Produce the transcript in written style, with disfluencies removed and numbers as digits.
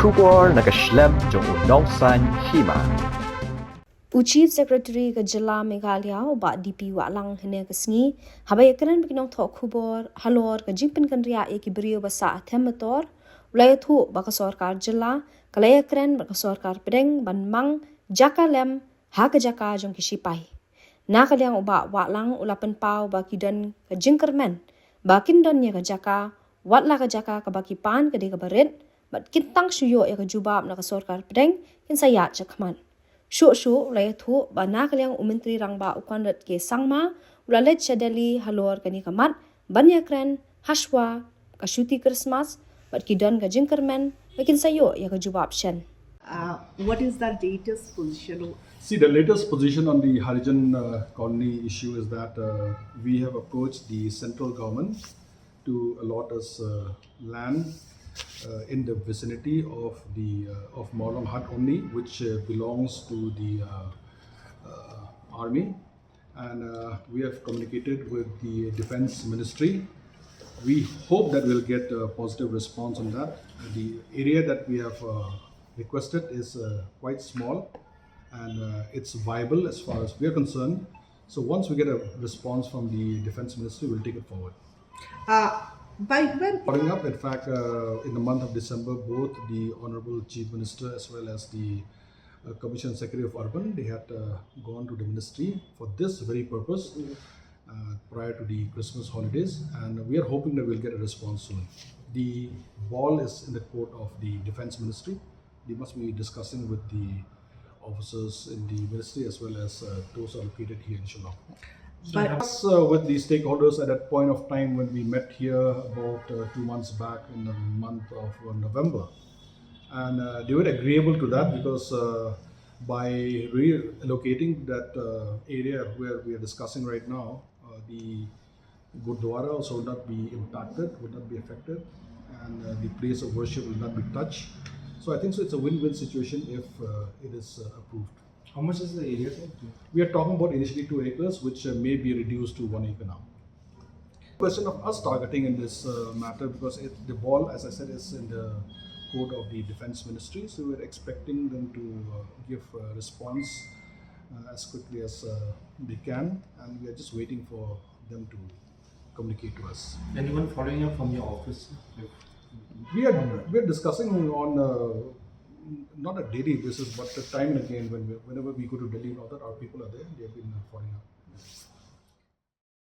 Kubor nakaslem jong unongsan Hima. Chief Secretary ka Jylla Meghalaya ba DP wa lang hene kasngi habay Kren bikinong tho khubor halor ka jingpin kan ria e kibrio basa themator ulay thu ba ka Sorkar Jylla kalaya Kren ba ka Sorkar Pdeng ban Mang Jaka lem ha ka Jaka jong Shipai na kalyang uba wa lang ulapan pau ba kidan ka jingkermen ba kindon nya ka Jaka wat la ka Jaka ka bakipan ka de ka barit bat kintang suyo ya ka jubab na ka Sorkar Pdeng kin saya chakman Shu lay thu ba nakalyang umintri rang ba ukwanrat ke sangma ulalet chadali halor kani kamat banya Kren hashwa kashuti Christmas bat kidan ka jingkermen makin sayo ya ka jubab shen. What is the latest position? See, the latest position on the Harijan colony issue is that we have approached the central government to allot us land in the vicinity of the of Morlong Hut only, which belongs to the army, and we have communicated with the defense ministry. We hope that we'll get a positive response on that. The area that we have requested is quite small, and it's viable as far as we are concerned. So once we get a response from the defense ministry, we'll take it forward. By when? Following up, in fact, in the month of December, both the Honorable Chief Minister as well as the Commission Secretary of Urban, they had gone to the ministry for this very purpose prior to the Christmas holidays, and we are hoping that we'll get a response soon. The ball is in the court of the Defense Ministry. They must be discussing with the officers in the ministry as well as those located here in Shillong. But with the stakeholders at that point of time when we met here about 2 months back in the month of November, and they were agreeable to that because by relocating that area where we are discussing right now, the Gurdwara also would not be impacted, would not be affected, and the place of worship will not be touched. So I think it's a win-win situation if it is approved. How much is the area? We are talking about initially 2 acres, which may be reduced to 1 acre now. Question of us targeting in this matter because the ball, as I said, is in the court of the Defense Ministry, so we're expecting them to give a response as quickly as they can, and we are just waiting for them to communicate to us. Anyone following up from your office? We are discussing on not a daily basis, but time and again whenever we go to Delhi and all that, our people are there. They have been following up.